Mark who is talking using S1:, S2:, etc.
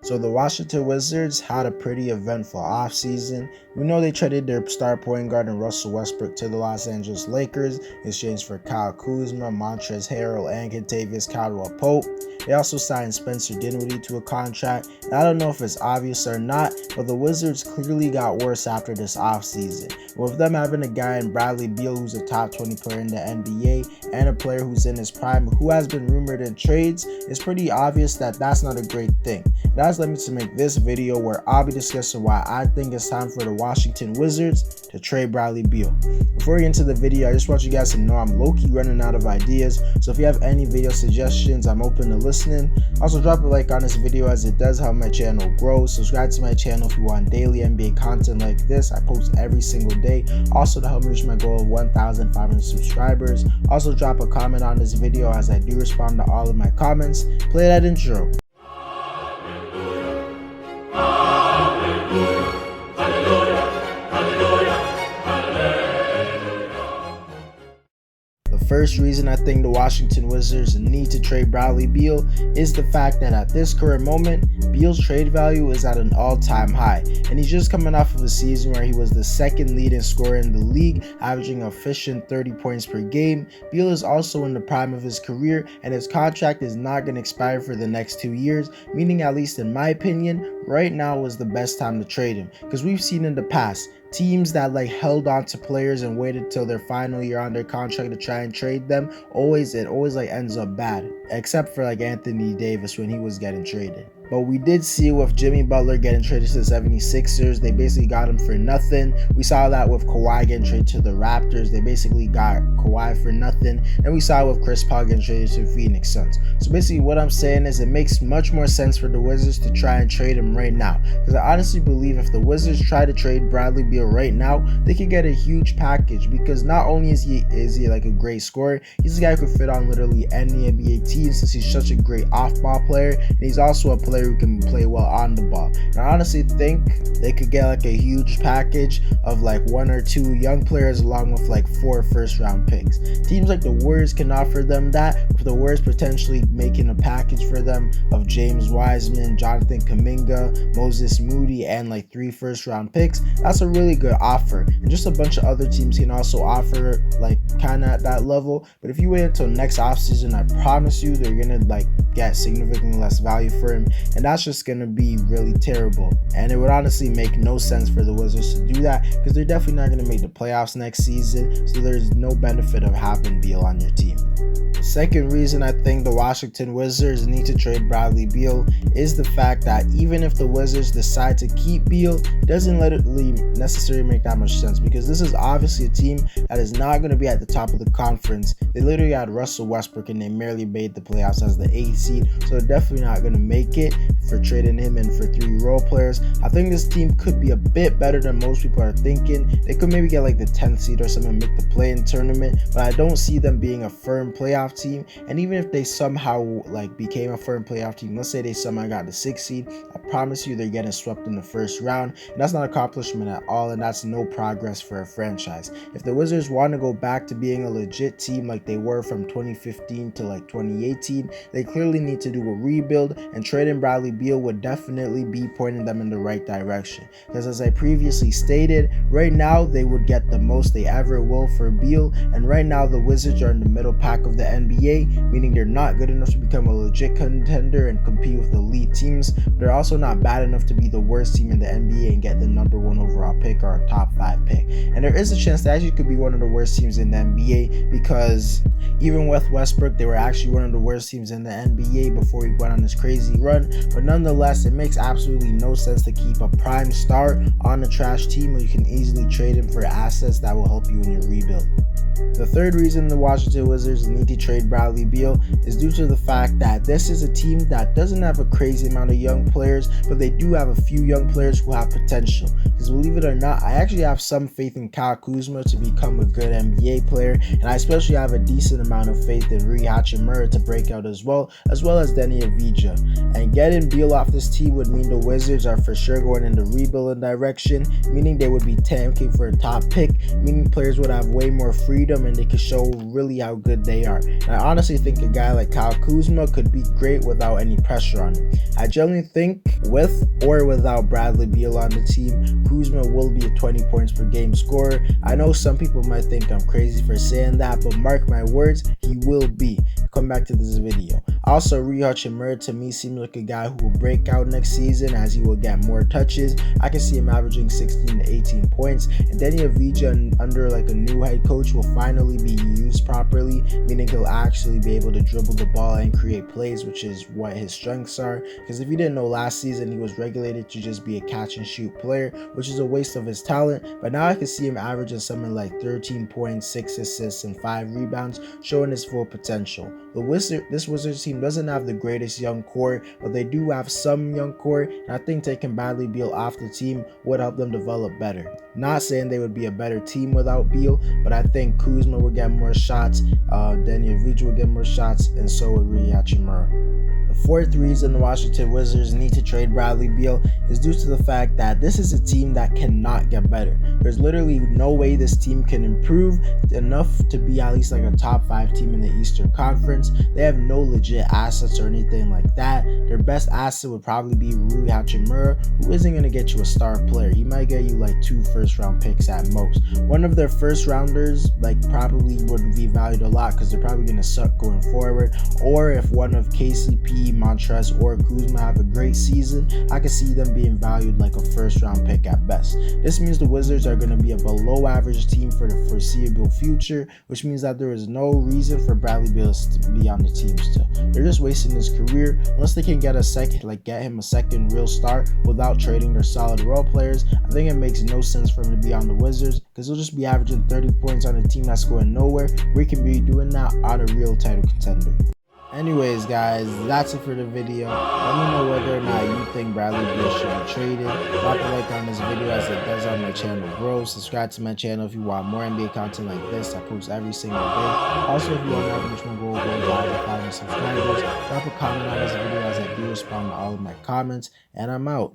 S1: So the Washington Wizards had a pretty eventful offseason. We know they traded their star point guard and Russell Westbrook to the Los Angeles Lakers in exchange for Kyle Kuzma, Montrezl Harrell, and Kentavious Caldwell-Pope. They also signed Spencer Dinwiddie to a contract, and I don't know if it's obvious or not, but the Wizards clearly got worse after this offseason. With them having a guy in Bradley BEal who's a top 20 player in the NBA and a player who's in his prime who has been rumored in trades, it's pretty obvious that that's not a great thing. And that's led me to make this video where I'll be discussing why I think it's time for the Washington Wizards to trade Bradley BEal. Before we get into the video, I just want you guys to know I'm low-key running out of ideas, so if you have any video suggestions, I'm open to listening. Also, drop a like on this video as it does help my channel grow. Subscribe to my channel if you want daily NBA content like this. I post every single day. Also, to help me reach my goal of 1,500 subscribers. Also, drop a comment on this video as I do respond to all of my comments. Play that intro. First reason I think the Washington Wizards need to trade Bradley BEal is the fact that at this current moment, BEal's trade value is at an all-time high, and he's just coming off of a season where he was the second leading scorer in the league, averaging efficient 30 points per game. BEal is also in the prime of his career, and his contract is not going to expire for the next 2 years, meaning, at least in my opinion, right now is the best time to trade him, because we've seen in the past teams that held on to players and waited till their final year on their contract to try and trade them, it always ends up bad, except for Anthony Davis when he was getting traded. But we did see with Jimmy Butler getting traded to the 76ers, they basically got him for nothing. We saw that with Kawhi getting traded to the Raptors, they basically got Kawhi for nothing. And we saw it with Chris Paul getting traded to the Phoenix Suns. So basically what I'm saying is it makes much more sense for the Wizards to try and trade him right now. Because I honestly believe if the Wizards try to trade Bradley BEal right now, they could get a huge package, because not only is he a great scorer, he's a guy who could fit on literally any NBA team since he's such a great off-ball player, and he's also a player who can play well on the ball. And I honestly think they could get a huge package of 1 or 2 young players along with 4 first-round picks. Teams like the Warriors can offer them that, with the Warriors potentially making a package for them of James Wiseman, Jonathan Kuminga, Moses Moody, and 3 first-round picks. That's a really good offer, and just a bunch of other teams can also offer kind of at that level. But if you wait until next offseason, I promise you they're gonna get significantly less value for him, and that's just gonna be really terrible. And it would honestly make no sense for the Wizards to do that, because they're definitely not gonna make the playoffs next season, so there's no benefit of having BEal on your team. The second reason I think the Washington Wizards need to trade Bradley BEal is the fact that even if the Wizards decide to keep BEal, it doesn't literally necessarily make that much sense, because this is obviously a team that is not going to be at the top of the conference. They literally had Russell Westbrook and they merely made the playoffs as the 8th seed, so they're definitely not going to make it for trading him in for 3 role players. I think this team could be a bit better than most people are thinking. They could maybe get the 10th seed or something and make the play-in tournament, but I don't see them being a firm playoff team. And even if they somehow became a firm playoff team, let's say they somehow got the 6th seed, I promise you they're getting swept in the first round, and that's not an accomplishment at all, and that's no progress for a franchise. If the Wizards want to go back to being a legit team like they were from 2015 to 2018, they clearly need to do a rebuild, and trading Bradley BEal would definitely be pointing them in the right direction, because as I previously stated, right now they would get the most they ever will for BEal, and right now the Wizards are in the middle pack of the NBA, meaning they're not good enough to become a legit contender and compete with elite teams, but they're also not bad enough to be the worst team in the NBA and get the #1 overall pick or a top 5 pick. And there is a chance they actually could be one of the worst teams in the NBA, because even with Westbrook, they were actually one of the worst teams in the NBA before he went on this crazy run. But nonetheless, it makes absolutely no sense to keep a prime star on a trash team when you can easily trade him for assets that will help you in your rebuild. The third reason the Washington Wizards need to trade Bradley BEal is due to the fact that this is a team that doesn't have a crazy amount of young players, but they do have a few young players who have potential. Because believe it or not, I actually have some faith in Kyle Kuzma to become a good NBA player, and I especially have a decent amount of faith in Rui Hachimura to break out as well as Deni Avdija. And getting BEal off this team would mean the Wizards are for sure going in the rebuilding direction, meaning they would be tanking for a top pick, meaning players would have way more freedom and they could show really how good they are. And I honestly think a guy like Kyle Kuzma could be great without any pressure on him. I generally think With or without Bradley BEal on the team, Kuzma will be a 20 points per game scorer. I know some people might think I'm crazy for saying that, but mark my words, he will be. Come back to this video. Also, Rui Hachimura to me seems like a guy who will break out next season as he will get more touches. I can see him averaging 16 to 18 points. And Danny Avdija under like a new head coach will finally be used properly, meaning he'll actually be able to dribble the ball and create plays, which is what his strengths are. Because if you didn't know, last season he was regulated to just be a catch and shoot player, which is a waste of his talent. But now I can see him averaging something like 13 points, 6 assists, and 5 rebounds, showing his full potential. This Wizards team doesn't have the greatest young core, but they do have some young core, and I think taking Bradley BEal off the team would help them develop better. Not saying they would be a better team without BEal, but I think Kuzma would get more shots, Danny Avdija would get more shots, and so would Rui Hachimura. The fourth reason the Washington Wizards need to trade Bradley BEal is due to the fact that this is a team that cannot get better. There's literally no way this team can improve enough to be at least like a top 5 team in the Eastern Conference. They have no legit assets or anything like that. Their best asset would probably be Rui Hachimura, who isn't going to get you a star player. He might get you like 2 first-round picks at most. One of their first rounders like probably would be valued a lot because they're probably going to suck going forward. Or if one of KCP, Montrezl, or Kuzma have a great season, I can see them being valued like a first-round pick at best. This means the Wizards are going to be a below-average team for the foreseeable future, which means that there is no reason for Bradley BEal to be on the team still. They're just wasting his career unless they can get him a second real start without trading their solid role players. I think it makes no sense for him to be on the Wizards because he'll just be averaging 30 points on a team that's going nowhere. We can be doing that on a real title contender. Anyways, guys, that's it for the video. Let me know whether or not you think Bradley BEal should be traded. Drop a like on this video as it does on my channel grow. Subscribe to my channel if you want more NBA content like this. I post every single day. Also, if you want to know which one goal goes live with 500 subscribers, drop a comment on this video as I do respond to all of my comments. And I'm out.